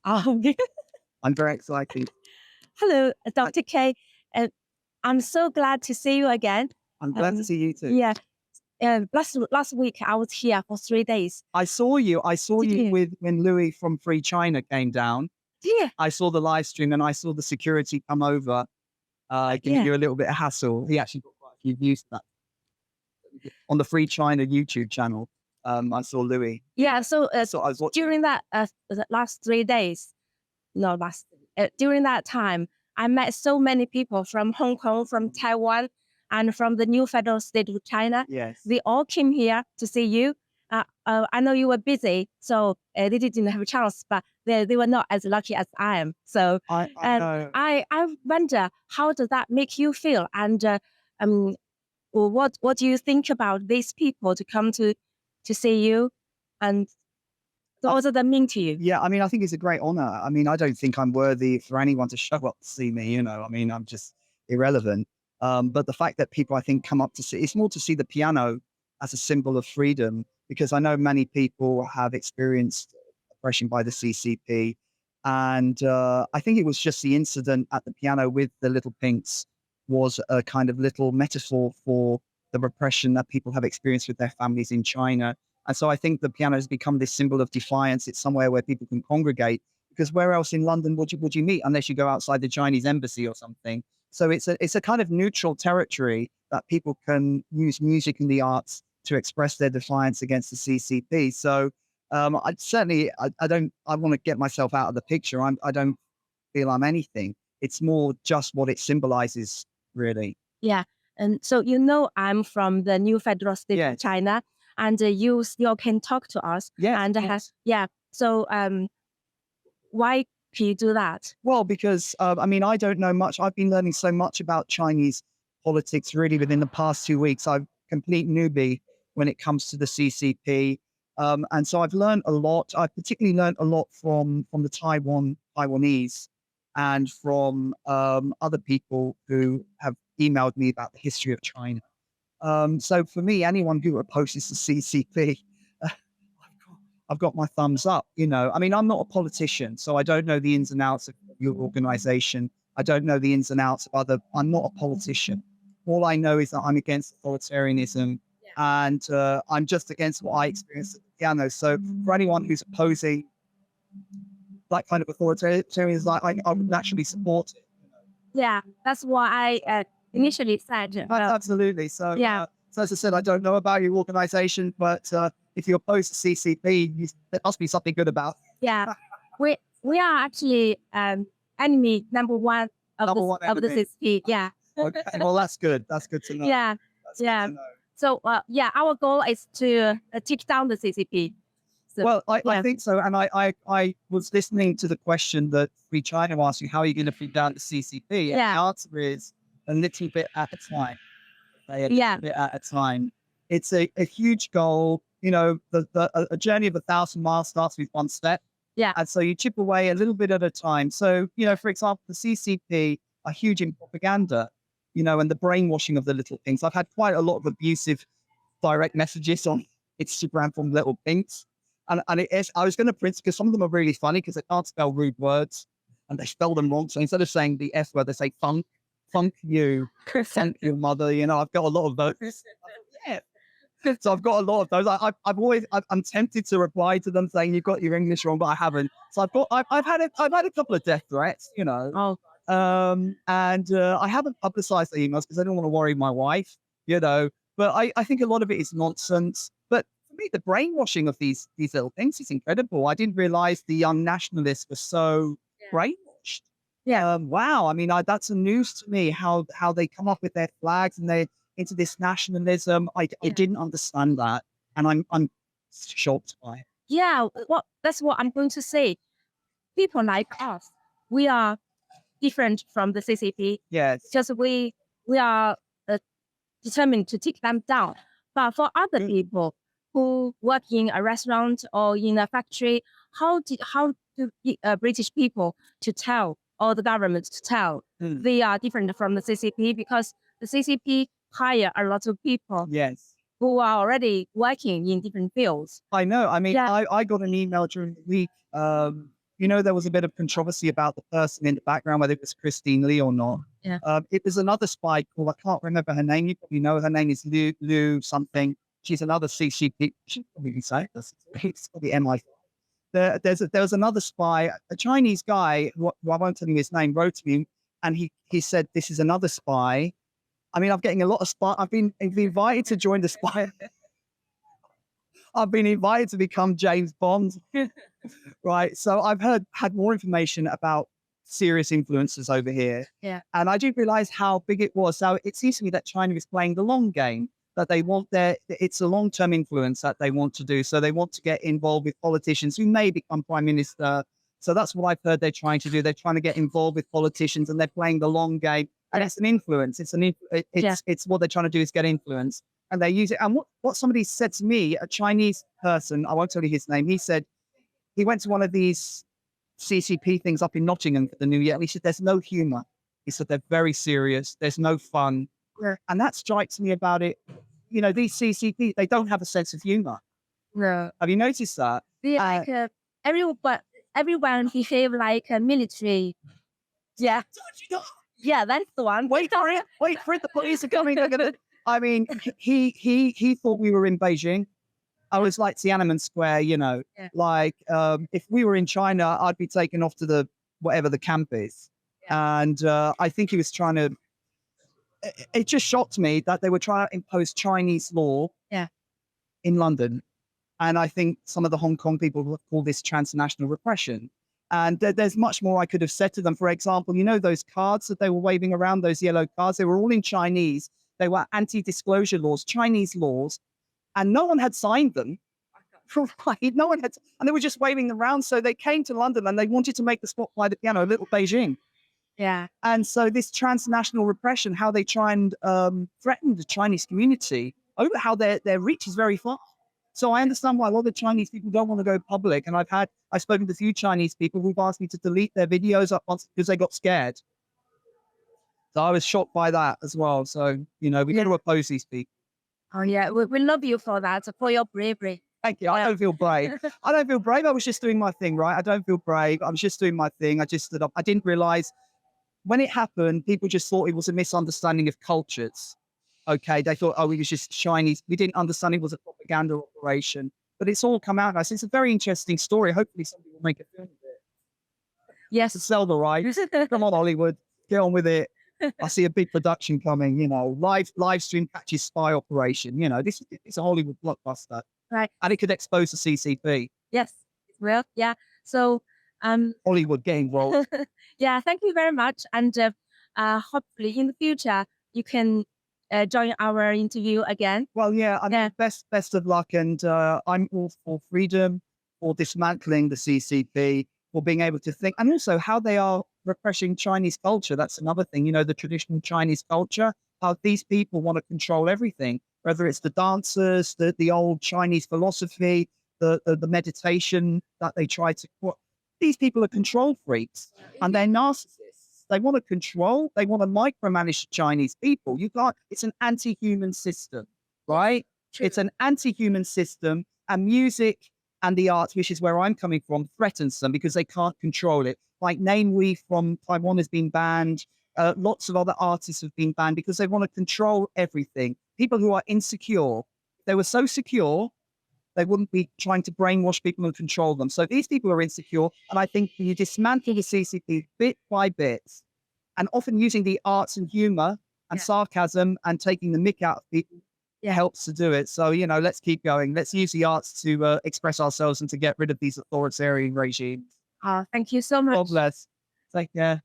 Oh, I'm very excited. hello, Dr. K. I'm so glad to see you again. I'm glad to see you too. Yeah. Last week I was here for 3 days. I saw you. Did you? With when Louis from Free China came down. Yeah. I saw the live stream and I saw the security come over, giving Yeah. you a little bit of hassle. He actually got quite a few views to that on the Free China YouTube channel. I saw Louis. Yeah. So So I was watching. during that the last 3 days, during that time, I met so many people from Hong Kong, from Taiwan, and from the new federal state of China. Yes. They all came here to see you. I know you were busy, so they didn't have a chance, but they were not as lucky as I am. So I know. I wonder, how does that make you feel? And what do you think about these people to come to see you? And what does that mean to you? Yeah, I mean, I think it's a great honor. I mean, I don't think I'm worthy for anyone to show up to see me, you know. I mean, I'm just irrelevant. But the fact that people, I think, come up to see, it's more to see the piano as a symbol of freedom, because I know many people have experienced oppression by the CCP. And I think it was just the incident at the piano with the little pinks was a kind of little metaphor for the repression that people have experienced with their families in China. And so I think the piano has become this symbol of defiance. It's somewhere where people can congregate, because where else in London would you meet unless you go outside the Chinese embassy or something? So it's a kind of neutral territory that people can use music and the arts to express their defiance against the CCP. So I want to get myself out of the picture. I don't feel I'm anything. It's more just what it symbolizes, really. Yeah. And so, I'm from the new federal state of Yes. China, and you still can talk to us. Yes, And of course. So why can you do that? Well, because I mean, I don't know much. I've been learning so much about Chinese politics really within the past 2 weeks. I'm a complete newbie when it comes to the CCP. And so I've learned a lot. I've particularly learned a lot from the Taiwanese and from other people who have emailed me about the history of China. So for me, anyone who opposes the CCP, I've got my thumbs up, you know. I mean, I'm not a politician, so I don't know the ins and outs of your organization. I don't know the ins and outs of I'm not a politician. All I know is that I'm against authoritarianism, and I'm just against what I experienced at the piano. So for anyone who's opposing that kind of authoritarianism, I would naturally support it. Yeah, that's why I initially said. Absolutely. So, Yeah. So as I said, I don't know about your organization, but if you oppose the CCP, there must be something good about it. Yeah, we are actually enemy number one of Number one the enemy. CCP. Yeah. Okay, well, that's good. That's good to know. Yeah. That's good Yeah. to know. So our goal is to take down the CCP. So, Well, I yeah. think so. And I was listening to the question that Free China asked you, how are you going to beat down the CCP? And Yeah. the answer is a little bit at a time. A Yeah. little bit at a time. It's a huge goal. You know, a journey of 1,000 miles starts with one step. Yeah. And so you chip away a little bit at a time. So, you know, for example, the CCP are huge in propaganda, you know, and the brainwashing of the little things. I've had quite a lot of abusive direct messages on Instagram from little pinks. And I was going to print, because some of them are really funny because they can't spell rude words and they spell them wrong. So instead of saying the F word, they say funk you, funk your mother. You know, I've got a lot of those. Yeah. So I've got a lot of those. I'm tempted to reply to them saying you've got your English wrong, but I haven't. So I've had a couple of death threats, you know. Oh. And I haven't publicized the emails because I don't want to worry my wife, you know. But I think a lot of it is nonsense. But for me, the brainwashing of these little things is incredible. I didn't realize the young nationalists were so brainwashed. Yeah. Wow. I mean, that's a news to me, how they come up with their flags and they into this nationalism. I didn't understand that. And I'm shocked by it. Yeah. Well, that's what I'm going to say. People like us, we are different from the CCP. Yes. Just we are determined to take them down. But for other people who work in a restaurant or in a factory, how do British people to tell, or the government to tell they are different from the CCP? Because the CCP hire a lot of people. Yes. who are already working in different fields. I know. I mean, Yeah. I got an email during the week. There was a bit of controversy about the person in the background, whether it was Christine Lee or not. Yeah. It was another spy called, I can't remember her name. You probably know her name is Liu something. She's another CCP. She probably say this. It's probably MI. There was another spy, a Chinese guy, who I won't tell you his name, wrote to me, and he said, this is another spy. I mean, I'm getting a lot of spy. I've been invited to join the spy. I've been invited to become James Bond. Right. So I've had more information about serious influences over here. Yeah. And I didn't realize how big it was. So it seems to me that China is playing the long game, that they want it's a long-term influence that they want to do. So they want to get involved with politicians who may become prime minister. So that's what I've heard they're trying to do. They're trying to get involved with politicians and they're playing the long game. And it's an influence. It's what they're trying to do is get influence. And they use it. And what somebody said to me, a Chinese person, I won't tell you his name, he said he went to one of these CCP things up in Nottingham for the New Year. And he said, there's no humor. He said, they're very serious. There's no fun. Yeah. And that strikes me about it. These CCP, they don't have a sense of humor. No. Have you noticed that? Everyone behave like a military. Yeah. Yeah, that's the one. Wait for it. The police are coming. They're gonna. I mean, he thought we were in Beijing. I was like Tiananmen Square, Yeah. like if we were in China, I'd be taken off to whatever the camp is. Yeah. And I think he was trying to, it just shocked me that they were trying to impose Chinese law in London. And I think some of the Hong Kong people would call this transnational repression. And there's much more I could have said to them. For example, those cards that they were waving around, those yellow cards, they were all in Chinese. They were anti-disclosure laws, Chinese laws, and no one had signed them. No one had, and they were just waving them around. So they came to London and they wanted to make the spot by the piano, a little Beijing. Yeah. And so this transnational repression, how they try and threaten the Chinese community, over how their reach is very far. So I understand why a lot of Chinese people don't want to go public. And I've spoken to a few Chinese people who've asked me to delete their videos up once because they got scared. So I was shocked by that as well. So, we got to oppose these people. Oh, yeah. We love you for that, for your bravery. Thank you. I don't feel brave. I don't feel brave. I was just doing my thing, right? I don't feel brave. I was just doing my thing. I just stood up. I didn't realize when it happened, people just thought it was a misunderstanding of cultures. Okay. They thought, it was just Chinese. We didn't understand it was a propaganda operation. But it's all come out now. So it's a very interesting story. Hopefully somebody will make a film of it. Yes. To sell the rights. Come on, Hollywood. Get on with it. I see a big production coming, live stream catches spy operation. This is a Hollywood blockbuster. Right. And it could expose the CCP. Yes, it will. Yeah. So, Hollywood getting involved. Yeah, thank you very much. And hopefully in the future, you can join our interview again. Well, yeah, I mean, best of luck. And I'm all for freedom, for dismantling the CCP, for being able to think, and also how they are repressing Chinese culture. That's another thing, the traditional Chinese culture, how these people want to control everything, whether it's the dancers, the old Chinese philosophy, the meditation that they try to put. These people are control freaks and they're narcissists. They want to control, they want to micromanage Chinese people. It's an anti-human system, right? True. It's an anti-human system, and music and the arts, which is where I'm coming from, threatens them because they can't control it. Like Name We from Taiwan has been banned. Lots of other artists have been banned because they want to control everything. People who are insecure, they were so secure, they wouldn't be trying to brainwash people and control them. So these people are insecure. And I think you dismantle the CCP bit by bit, and often using the arts and humor and sarcasm and taking the mick out of people helps to do it. So, let's keep going. Let's use the arts to express ourselves and to get rid of these authoritarian regimes. Thank you so much. God bless. Take care.